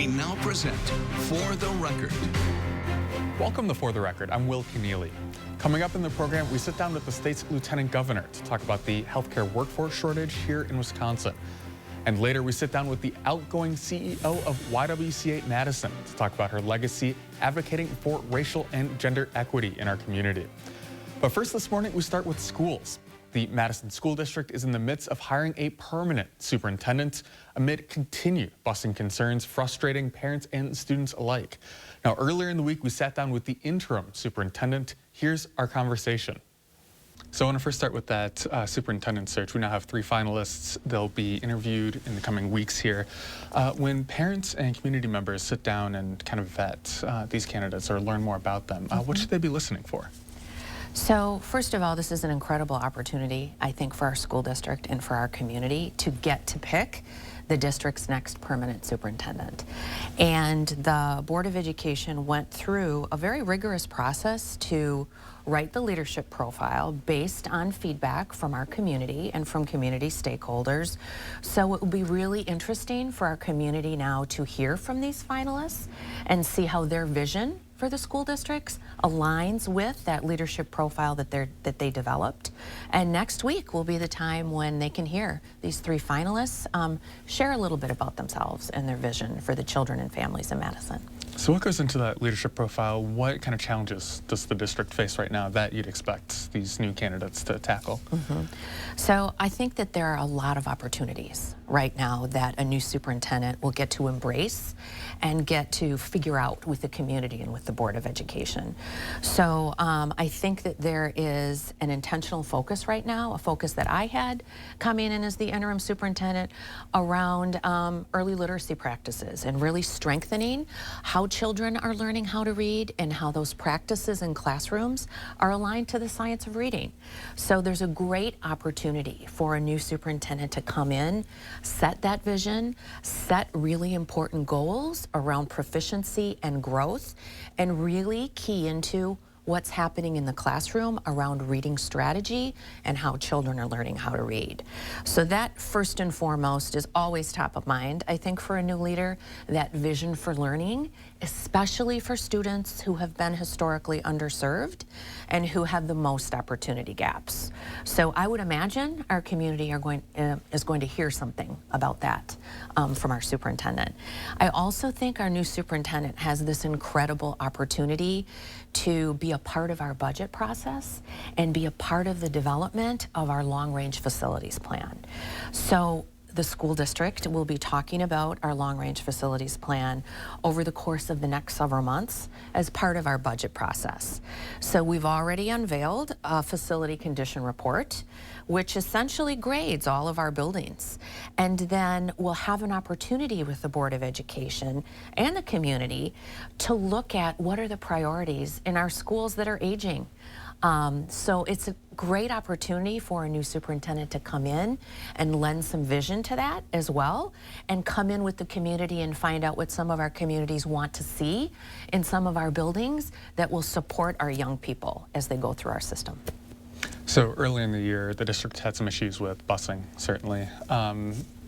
We now present For the Record. Welcome to For the Record. I'm Will Kenneally. Coming up in the program, we sit down with the state's lieutenant governor to talk about the healthcare workforce shortage here in Wisconsin. And later, we sit down with the outgoing CEO of YWCA Madison to talk about her legacy advocating for racial and gender equity in our community. But first this morning, we start with schools. The Madison School District is in the midst of hiring a permanent superintendent amid continued busing concerns frustrating parents and students alike. Now, earlier in the week, we sat down with the interim superintendent. Here's our conversation. So I want to first start with that superintendent search. We now have 3 finalists. They'll be interviewed in the coming weeks here. When parents and community members sit down and kind of vet these candidates or learn more about them, what should they be listening for? So first of all, this is an incredible opportunity, I think, for our school district and for our community to get to pick the district's next permanent superintendent. And the Board of Education went through a very rigorous process to write the leadership profile based on feedback from our community and from community stakeholders. So it will be really interesting for our community now to hear from these finalists and see how their vision for the school districts aligns with that leadership profile that they developed. And next week will be the time when they can hear these 3 finalists share a little bit about themselves and their vision for the children and families in Madison. So what goes into that leadership profile? What kind of challenges does the district face right now that you'd expect these new candidates to tackle? So I think that there are a lot of opportunities right now that a new superintendent will get to embrace and get to figure out with the community and with the Board of Education. So I think that there is an intentional focus right now, a focus that I had coming in as the interim superintendent around early literacy practices and really strengthening how children are learning how to read and how those practices in classrooms are aligned to the science of reading. So there's a great opportunity for a new superintendent to come in, set that vision, set really important goals around proficiency and growth, and really key into what's happening in the classroom around reading strategy and how children are learning how to read. So that first and foremost is always top of mind, I think, for a new leader, that vision for learning, especially for students who have been historically underserved and who have the most opportunity gaps. So I would imagine our community is going to hear something about that from our superintendent. I also think our new superintendent has this incredible opportunity to be a part of our budget process and be a part of the development of our long-range facilities plan. So the school district will be talking about our long-range facilities plan over the course of the next several months as part of our budget process. So we've already unveiled a facility condition report, which essentially grades all of our buildings. And then we'll have an opportunity with the Board of Education and the community to look at what are the priorities in our schools that are aging. So it's a great opportunity for a new superintendent to come in and lend some vision to that as well, and come in with the community and find out what some of our communities want to see in some of our buildings that will support our young people as they go through our system. So early in the year, the district had some issues with busing, certainly.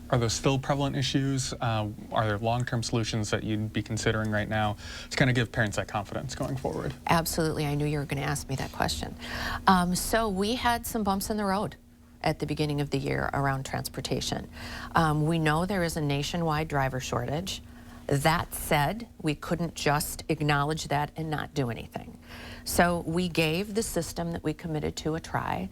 Are those still prevalent issues? Are there long-term solutions that you'd be considering right now to kind of give parents that confidence going forward? Absolutely. I knew you were going to ask me that question. So we had some bumps in the road at the beginning of the year around transportation. We know there is a nationwide driver shortage. That said, we couldn't just acknowledge that and not do anything. So we gave the system that we committed to a try,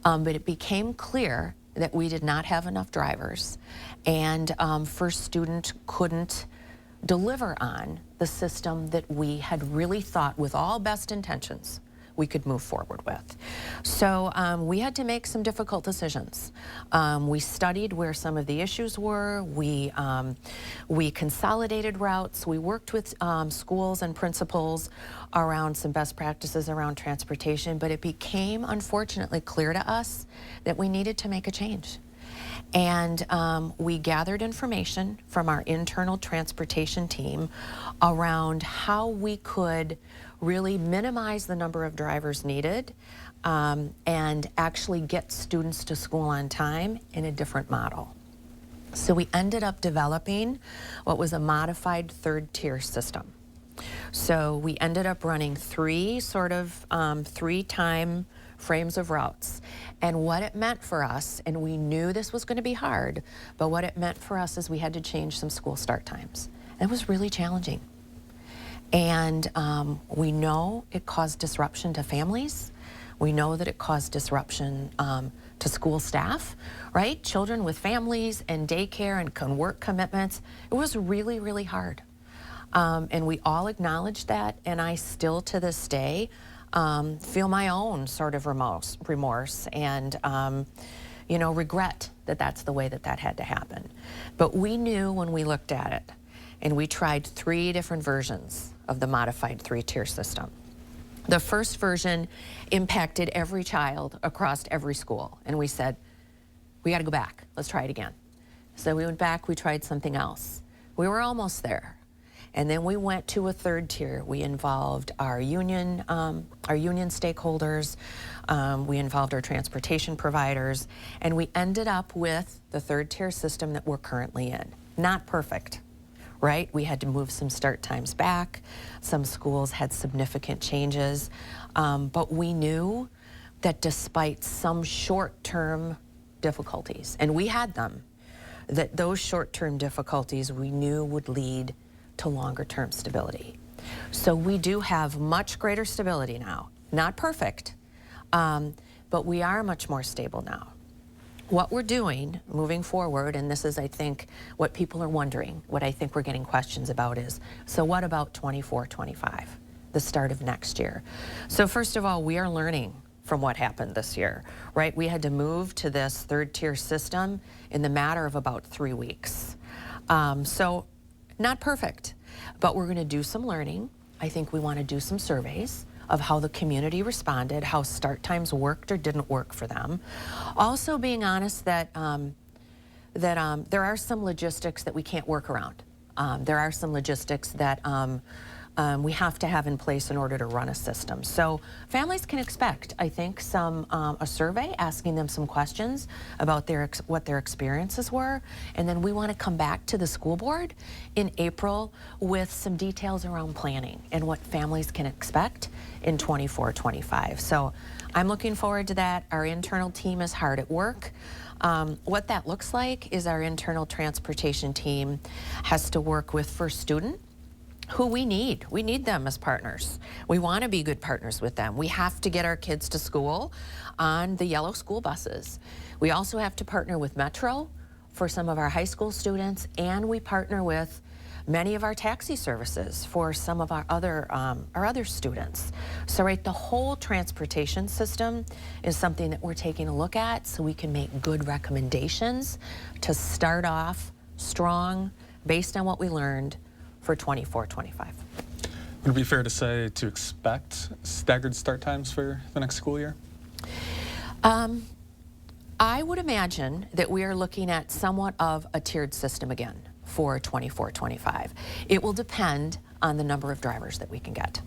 but it became clear that we did not have enough drivers, and First Student couldn't deliver on the system that we had really thought, with all best intentions, we could move forward with. So we had to make some difficult decisions. We studied where some of the issues were. We consolidated routes. We worked with schools and principals around some best practices around transportation, but it became, unfortunately, clear to us that we needed to make a change. And we gathered information from our internal transportation team around how we could really minimize the number of drivers needed and actually get students to school on time in a different model. So we ended up developing what was a modified third-tier system. So we ended up running three time frames of routes. And what it meant for us, and we knew this was going to be hard, but what it meant for us is we had to change some school start times. It was really challenging. And we know it caused disruption to families. We know that it caused disruption to school staff, right? Children with families and daycare and work commitments. It was really, really hard. And we all acknowledge that, and I still to this day feel my own sort of remorse and regret that that's the way that had to happen. But we knew when we looked at it, and we tried 3 different versions of the modified 3-tier system. The first version impacted every child across every school, and we said, we got to go back. Let's try it again. So we went back, we tried something else. We were almost there. And then we went to a 3rd tier. We involved our union stakeholders, we involved our transportation providers, and we ended up with the 3rd tier system that we're currently in. Not perfect, right? We had to move some start times back. Some schools had significant changes, but we knew that despite some short-term difficulties, and we had them, that those short-term difficulties we knew would lead to longer-term stability. So we do have much greater stability now. Not perfect, but we are much more stable now. What we're doing moving forward, and this is, I think, what people are wondering, what I think we're getting questions about is, so what about 24-25, the start of next year? So first of all, we are learning from what happened this year, right? We had to move to this 3rd-tier system in the matter of about 3 weeks. So not perfect, but we're going to do some learning. I think we want to do some surveys of how the community responded, how start times worked or didn't work for them. Also being honest that, there are some logistics that we can't work around. There are some logistics that we have to have in place in order to run a system. So families can expect, I think, a survey asking them some questions about what their experiences were, and then we want to come back to the school board in April with some details around planning and what families can expect in 24-25. So I'm looking forward to that. Our internal team is hard at work. What that looks like is our internal transportation team has to work with First Student, who we need. We need them as partners. We want to be good partners with them. We have to get our kids to school on the yellow school buses. We also have to partner with Metro for some of our high school students, and we partner with many of our taxi services for some of our other students. So right, the whole transportation system is something that we're taking a look at so we can make good recommendations to start off strong based on what we learned for 24-25. Would it be fair to say to expect staggered start times for the next school year? I would imagine that we are looking at somewhat of a tiered system again for 24-25. It will depend on the number of drivers that we can get.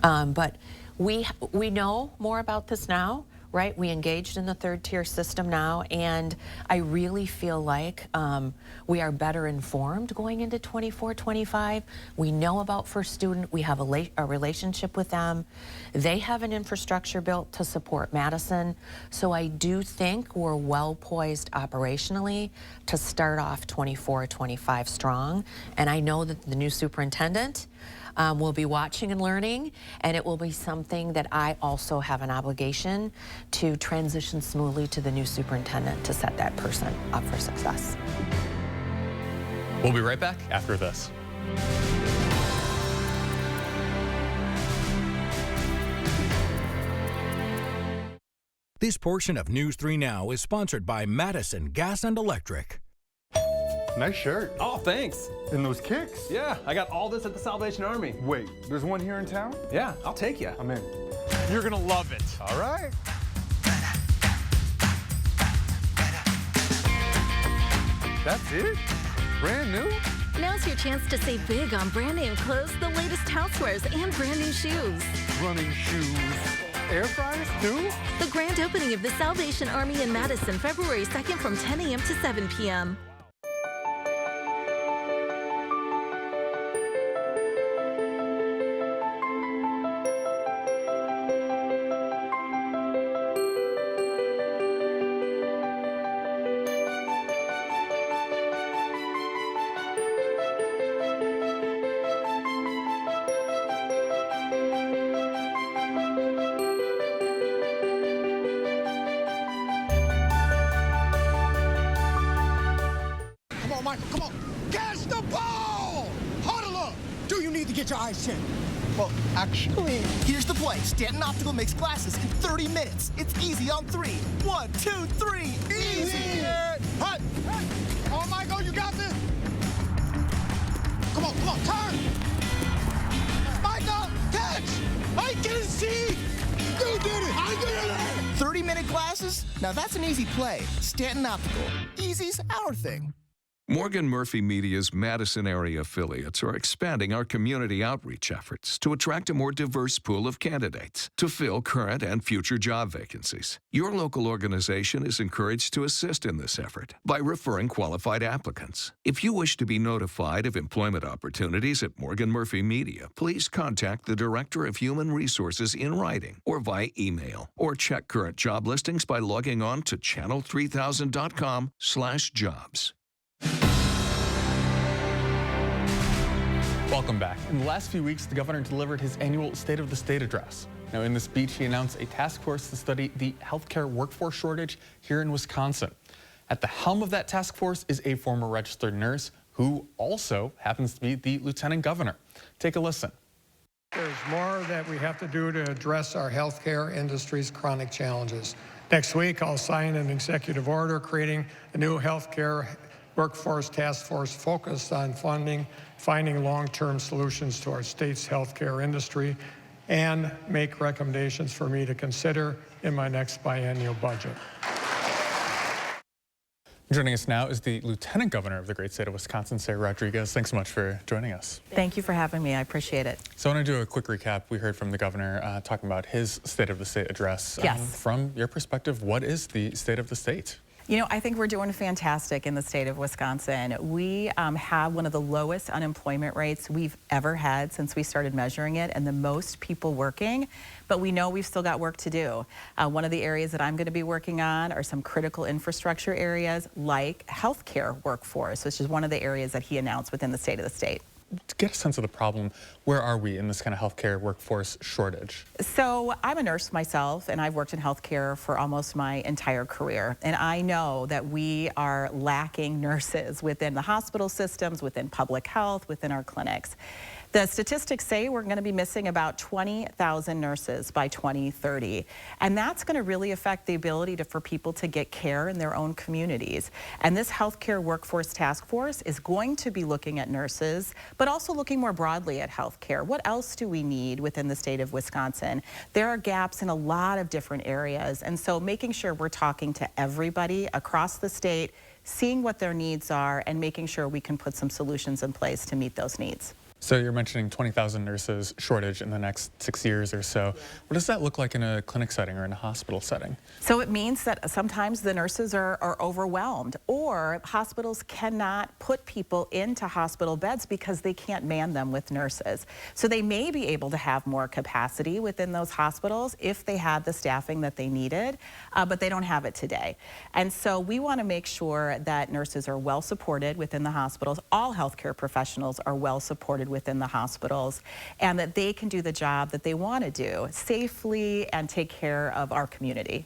But we know more about this now, right? We engaged in the 3rd-tier system now, and I really feel like we are better informed going into 24-25. We know about First Student. We have a relationship with them. They have an infrastructure built to support Madison. So I do think we're well poised operationally to start off 24-25 strong. And I know that the new superintendent will be watching and learning, and it will be something that I also have an obligation to transition smoothly to the new superintendent to set that person up for success. We'll be right back after this. This portion of News 3 Now is sponsored by Madison Gas and Electric. Nice shirt. Oh, thanks. And those kicks. Yeah, I got all this at the Salvation Army. Wait, there's one here in town? Yeah, I'll take you. I'm in. You're gonna love it. All right. That's it? Brand new? Now's your chance to save big on brand name clothes, the latest housewares, and brand new shoes. Running shoes. Air fryers too? The grand opening of the Salvation Army in Madison, February 2nd from 10 a.m. to 7 p.m. Come on, catch the ball! Huddle up! Do you need to get your eyes checked? Well, actually, here's the play. Stanton Optical makes glasses in 30 minutes. It's easy on 3. 1, 2, 3. Easy! Hut! Oh, Michael, you got this! Come on, turn! Michael, catch! I can see! You did it! I did it! 30-minute glasses? Now that's an easy play. Stanton Optical. Easy's our thing. Morgan Murphy Media's Madison area affiliates are expanding our community outreach efforts to attract a more diverse pool of candidates to fill current and future job vacancies. Your local organization is encouraged to assist in this effort by referring qualified applicants. If you wish to be notified of employment opportunities at Morgan Murphy Media, please contact the Director of Human Resources in writing or via email, or check current job listings by logging on to channel3000.com/jobs. Welcome back. In the last few weeks, the governor delivered his annual State of the State address. Now, in this speech, he announced a task force to study the healthcare workforce shortage here in Wisconsin. At the helm of that task force is a former registered nurse who also happens to be the lieutenant governor. Take a listen. There's more that we have to do to address our healthcare industry's chronic challenges. Next week, I'll sign an executive order creating a new healthcare workforce task force focused on finding long-term solutions to our state's healthcare industry, and make recommendations for me to consider in my next biennial budget. Joining us now is the Lieutenant Governor of the great state of Wisconsin, Sara Rodriguez. Thanks so much for joining us. Thank you for having me. I appreciate it. So I want to do a quick recap. We heard from the governor talking about his State of the State address. Yes. From your perspective, what is the State of the State? You know, I think we're doing fantastic in the state of Wisconsin. We have one of the lowest unemployment rates we've ever had since we started measuring it, and the most people working, but we know we've still got work to do. One of the areas that I'm going to be working on are some critical infrastructure areas like healthcare workforce, which is one of the areas that he announced within the State of the State. To get a sense of the problem, where are we in this kind of healthcare workforce shortage? So I'm a nurse myself, and I've worked in healthcare for almost my entire career. And I know that we are lacking nurses within the hospital systems, within public health, within our clinics. The statistics say we're going to be missing about 20,000 nurses by 2030. And that's going to really affect the ability for people to get care in their own communities. And this healthcare workforce task force is going to be looking at nurses, but also looking more broadly at healthcare. What else do we need within the state of Wisconsin? There are gaps in a lot of different areas. And so making sure we're talking to everybody across the state, seeing what their needs are, and making sure we can put some solutions in place to meet those needs. So you're mentioning 20,000 nurses shortage in the next 6 years or so. What does that look like in a clinic setting or in a hospital setting? So it means that sometimes the nurses are overwhelmed, or hospitals cannot put people into hospital beds because they can't man them with nurses. So they may be able to have more capacity within those hospitals if they had the staffing that they needed, but they don't have it today. And so we want to make sure that nurses are well supported within the hospitals. All healthcare professionals are well supported within the hospitals, and that they can do the job that they want to do safely and take care of our community.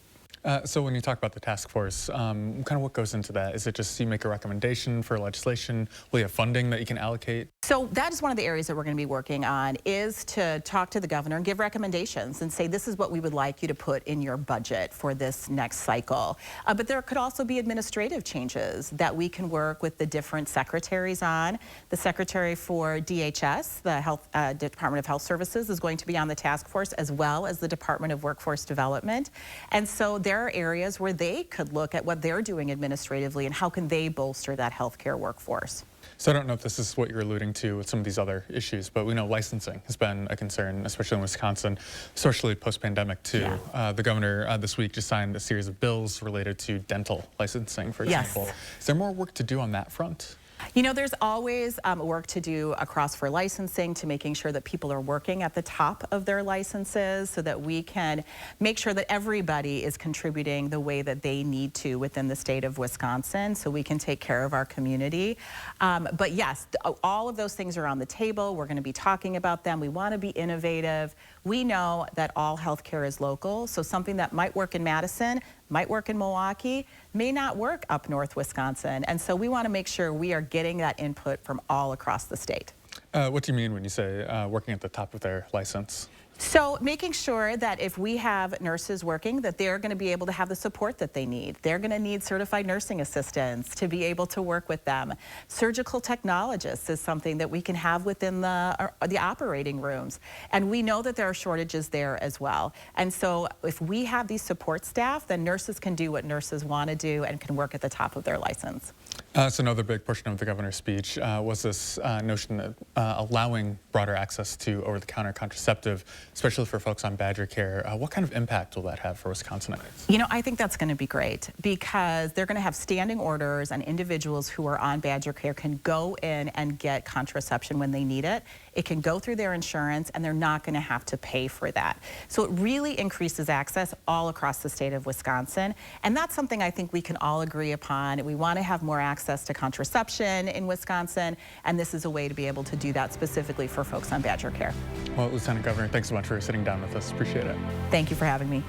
So when you talk about the task force, kind of what goes into that? Is it just you make a recommendation for legislation? Will you have funding that you can allocate? So that is one of the areas that we're going to be working on, is to talk to the governor and give recommendations and say, this is what we would like you to put in your budget for this next cycle. But there could also be administrative changes that we can work with the different secretaries on. The secretary for DHS, the Department of Health Services, is going to be on the task force, as well as the Department of Workforce Development. And so there are areas where they could look at what they're doing administratively and how can they bolster that healthcare workforce. So I don't know if this is what you're alluding to with some of these other issues, but we know licensing has been a concern, especially in Wisconsin, especially post-pandemic too. Yeah. The governor this week just signed a series of bills related to dental licensing, for example. Yes. Is there more work to do on that front? You know, there's always work to do across for licensing, to making sure that people are working at the top of their licenses so that we can make sure that everybody is contributing the way that they need to within the state of Wisconsin so we can take care of our community. But yes, all of those things are on the table. We're going to be talking about them. We want to be innovative. We know that all healthcare is local, so something that might work in Madison, might work in Milwaukee, may not work up north Wisconsin. And so we want to make sure we are getting that input from all across the state. What do you mean when you say working at the top of their license? So making sure that if we have nurses working, that they're going to be able to have the support that they need. They're going to need certified nursing assistants to be able to work with them. Surgical technologists is something that we can have within the operating rooms. And we know that there are shortages there as well. And so if we have these support staff, then nurses can do what nurses want to do and can work at the top of their license. So another big portion of the governor's speech was this notion that allowing broader access to over-the-counter contraceptive, especially for folks on Badger Care. What kind of impact will that have for Wisconsinites? You know, I think that's going to be great because they're going to have standing orders, and individuals who are on Badger Care can go in and get contraception when they need it. It can go through their insurance, and they're not going to have to pay for that. So it really increases access all across the state of Wisconsin, and that's something I think we can all agree upon. We want to have more access to contraception in Wisconsin, and this is a way to be able to do that specifically for folks on Badger Care. Well, Lieutenant Governor, thanks so much for sitting down with us. Appreciate it. Thank you for having me.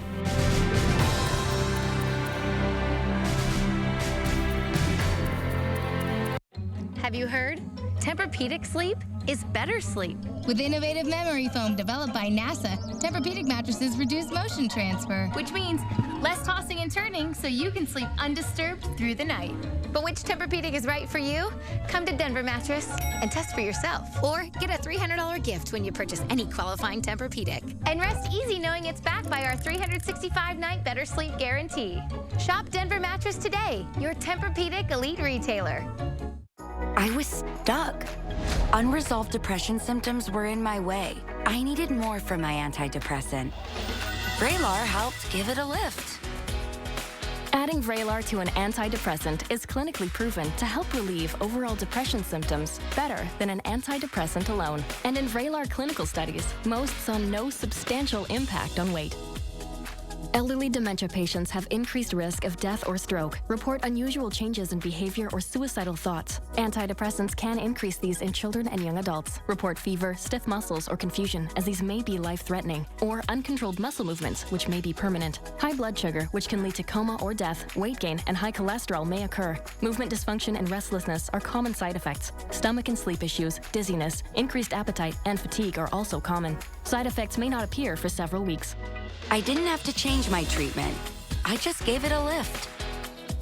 Have you heard? Tempur-Pedic sleep is better sleep. With innovative memory foam developed by NASA, Tempur-Pedic mattresses reduce motion transfer, Which means less tossing and turning so you can sleep undisturbed through the night. But which Tempur-Pedic is right for you? Come to Denver Mattress and test for yourself. Or get a $300 gift when you purchase any qualifying Tempur-Pedic. And rest easy knowing it's backed by our 365-night better sleep guarantee. Shop Denver Mattress today, your Tempur-Pedic elite retailer. I was stuck. Unresolved depression symptoms were in my way. I needed more from my antidepressant. Vraylar helped give it a lift. Adding Vraylar to an antidepressant is clinically proven to help relieve overall depression symptoms better than an antidepressant alone. And in Vraylar clinical studies, most saw no substantial impact on weight. Elderly dementia patients have increased risk of death or stroke, report unusual changes in behavior or suicidal thoughts. Antidepressants can increase these in children and young adults, report fever, stiff muscles, or confusion, as these may be life-threatening, or uncontrolled muscle movements, which may be permanent. High blood sugar, which can lead to coma or death, weight gain, and high cholesterol may occur. Movement dysfunction and restlessness are common side effects. Stomach and sleep issues, dizziness, increased appetite, and fatigue are also common. Side effects may not appear for several weeks. I didn't have to change my treatment. I just gave it a lift.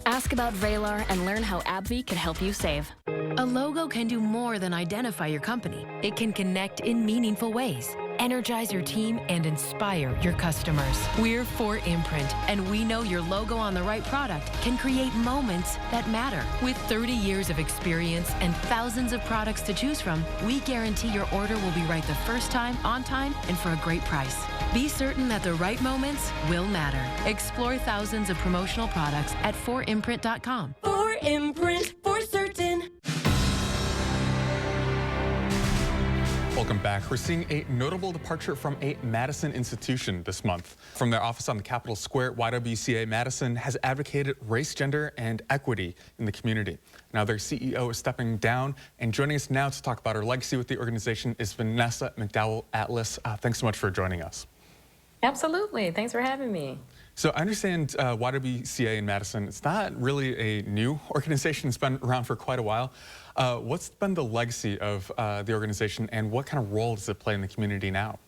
Ask about Vraylar and learn how AbbVie could help you save. A logo can do more than identify your company. It can connect in meaningful ways, energize your team, and inspire your customers. We're 4imprint, and we know your logo on the right product can create moments that matter. With 30 years of experience and thousands of products to choose from, we guarantee your order will be right the first time, on time, and for a great price. Be certain that the right moments will matter. Explore thousands of promotional products at 4imprint.com. 4imprint, for certain. Welcome back. We're seeing a notable departure from a Madison institution this month. From their office on the Capitol Square, YWCA Madison has advocated race, gender, and equity in the community. Now their CEO is stepping down, and joining us now to talk about her legacy with the organization is Vanessa McDowell Atlas. Thanks so much for joining us. Absolutely. Thanks for having me. So I understand YWCA in Madison, it's not really a new organization. It's been around for quite a while. What's been the legacy of the organization, and what kind of role does it play in the community now?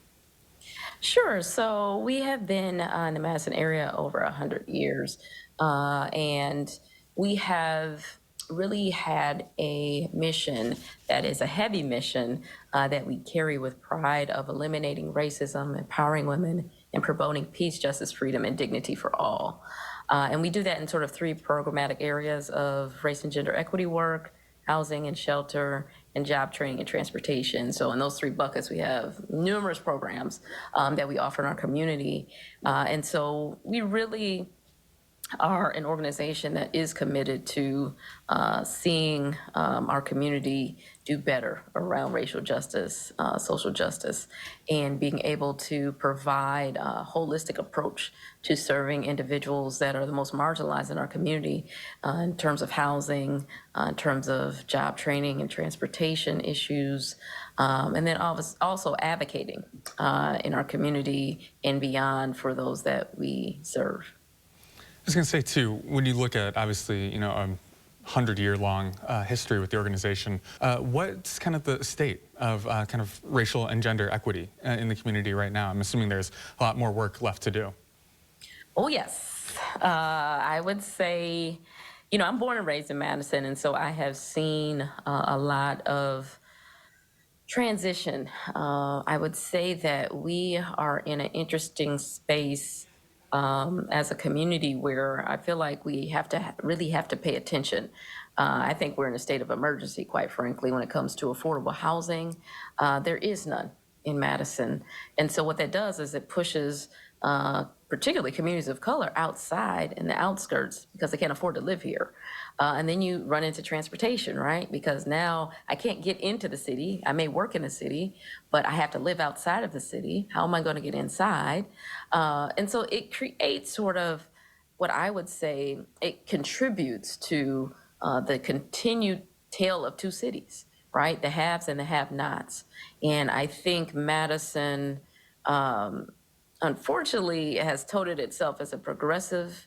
Sure. So we have been in the Madison area over 100 years, and we have really had a mission that is a heavy mission that we carry with pride of eliminating racism, empowering women, and promoting peace, justice, freedom, and dignity for all. And we do that in sort of 3 programmatic areas of race and gender equity work, housing and shelter, and job training and transportation. So in those 3 buckets, we have numerous programs that we offer in our community. And so we really are an organization that is committed to seeing our community do better around racial justice, social justice, and being able to provide a holistic approach to serving individuals that are the most marginalized in our community in terms of housing, in terms of job training and transportation issues, and then also advocating in our community and beyond for those that we serve. I was going to say, too, when you look at, obviously, you know, a 100-year-long history with the organization, what's kind of the state of kind of racial and gender equity in the community right now? I'm assuming there's a lot more work left to do. Oh, yes. I would say, you know, I'm born and raised in Madison, and so I have seen a lot of transition. I would say that we are in an interesting space as a community where I feel like we have to really have to pay attention. I think we're in a state of emergency, quite frankly, when it comes to affordable housing. There is none in Madison. And so what that does is it pushes particularly communities of color outside in the outskirts because they can't afford to live here. And then you run into transportation, right? Because now I can't get into the city. I may work in the city, but I have to live outside of the city. How am I going to get inside? And so it creates sort of what I would say it contributes to the continued tale of two cities, right? The haves and the have-nots. And I think Madison, unfortunately, has touted itself as a progressive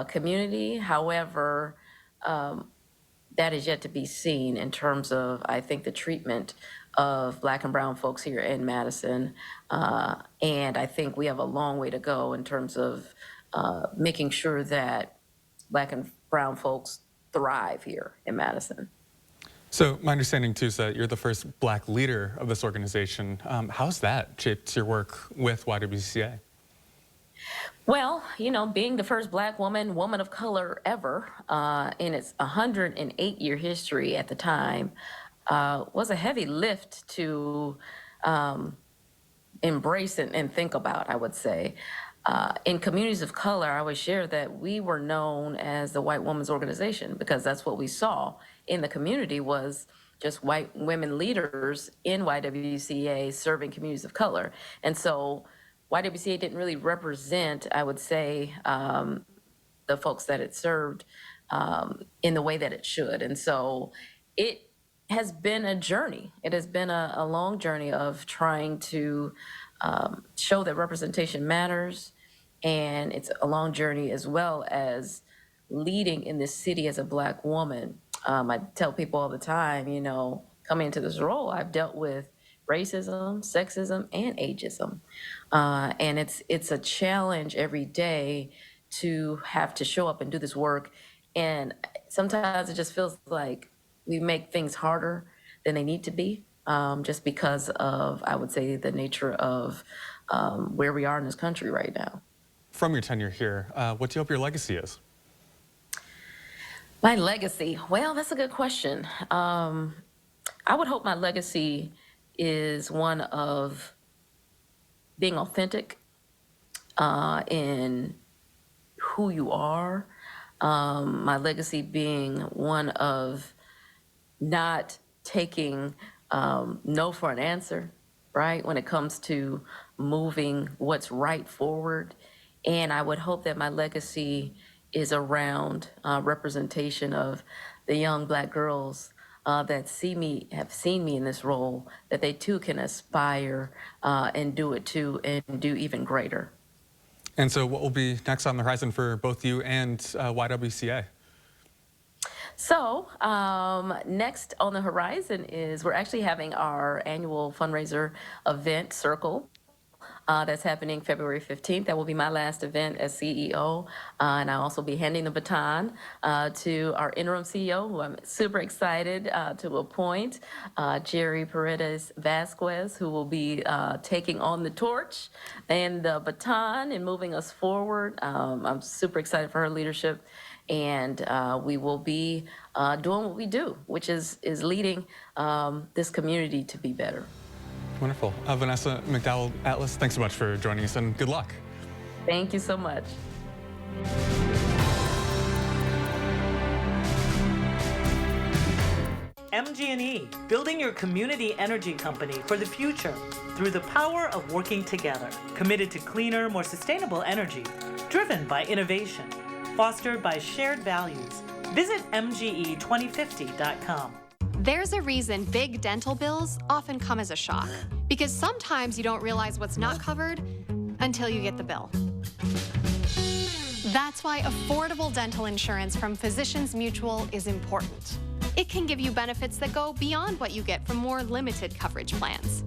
community. However, that is yet to be seen in terms of, I think, the treatment of Black and brown folks here in Madison. And I think we have a long way to go in terms of making sure that Black and brown folks thrive here in Madison. So my understanding, too, is that you're the first Black leader of this organization. How's that shaped your work with YWCA? Well, you know, being the first Black woman of color ever in its 108-year history at the time was a heavy lift to embrace and think about, I would say. In communities of color, I would share that we were known as the white woman's organization because that's what we saw in the community was just white women leaders in YWCA serving communities of color. And so YWCA didn't really represent, I would say, the folks that it served in the way that it should. And so it has been a journey. It has been a long journey of trying to show that representation matters. And it's a long journey as well as leading in this city as a Black woman. I tell people all the time, you know, coming into this role, I've dealt with racism, sexism, and ageism. And it's a challenge every day to have to show up and do this work. And sometimes it just feels like we make things harder than they need to be, just because of, I would say, the nature of where we are in this country right now. From your tenure here, what do you hope your legacy is? My legacy? Well, that's a good question. I would hope my legacy is one of being authentic in who you are. My legacy being one of not taking no for an answer, right? When it comes to moving what's right forward. And I would hope that my legacy is around representation of the young Black girls that have seen me in this role, that they too can aspire and do it too, and do even greater. And so what will be next on the horizon for both you and YWCA? So next on the horizon is we're actually having our annual fundraiser event, Circle. That's happening February 15th. That will be my last event as CEO. And I'll also be handing the baton to our interim CEO, who I'm super excited to appoint, Jerry Paredes Vasquez, who will be taking on the torch and the baton and moving us forward. I'm super excited for her leadership. And we will be doing what we do, which is leading this community to be better. Wonderful. Vanessa McDowell-Atlas, thanks so much for joining us and good luck. Thank you so much. MG&E, building your community energy company for the future through the power of working together. Committed to cleaner, more sustainable energy, driven by innovation, fostered by shared values. Visit MGE2050.com. There's a reason big dental bills often come as a shock, because sometimes you don't realize what's not covered until you get the bill. That's why affordable dental insurance from Physicians Mutual is important. It can give you benefits that go beyond what you get from more limited coverage plans.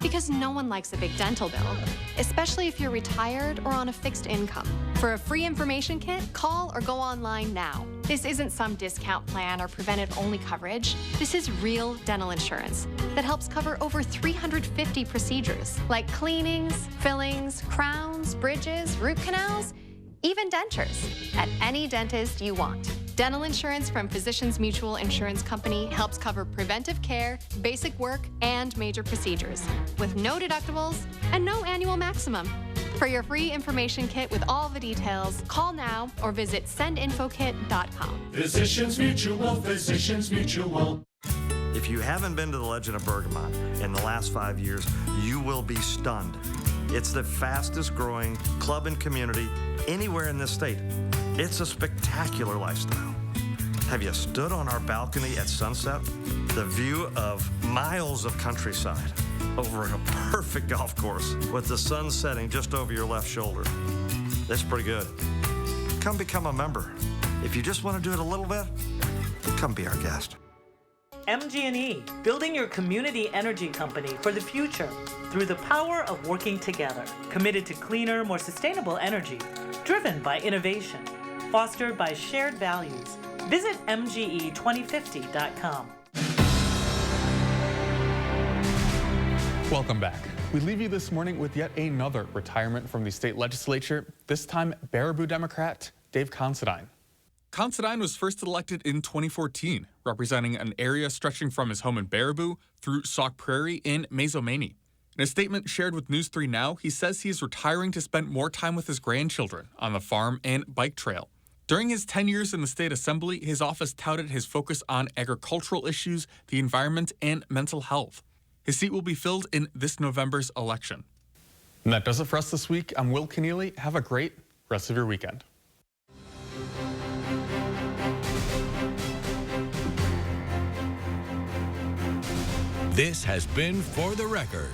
Because no one likes a big dental bill, especially if you're retired or on a fixed income. For a free information kit, call or go online now. This isn't some discount plan or preventive-only coverage. This is real dental insurance that helps cover over 350 procedures, like cleanings, fillings, crowns, bridges, root canals, even dentures, at any dentist you want. Dental insurance from Physicians Mutual Insurance Company helps cover preventive care, basic work, and major procedures, with no deductibles and no annual maximum. For your free information kit with all the details, call now or visit sendinfokit.com. Physicians Mutual, Physicians Mutual. If you haven't been to the Legend of Bergamot in the last 5 years, you will be stunned. It's the fastest growing club and community anywhere in this state. It's a spectacular lifestyle. Have you stood on our balcony at sunset? The view of miles of countryside over a perfect golf course with the sun setting just over your left shoulder. That's pretty good. Come become a member. If you just want to do it a little bit, come be our guest. MG&E, building your community energy company for the future through the power of working together. Committed to cleaner, more sustainable energy, driven by innovation, fostered by shared values. Visit MGE2050.com. Welcome back. We leave you this morning with yet another retirement from the state legislature, this time Baraboo Democrat Dave Considine. Considine was first elected in 2014, representing an area stretching from his home in Baraboo through Sauk Prairie in Mazomanie. In a statement shared with News 3 Now, he says he is retiring to spend more time with his grandchildren on the farm and bike trail. During his 10 years in the state assembly, his office touted his focus on agricultural issues, the environment, and mental health. His seat will be filled in this November's election. And that does it for us this week. I'm Will Kenneally. Have a great rest of your weekend. This has been For the Record.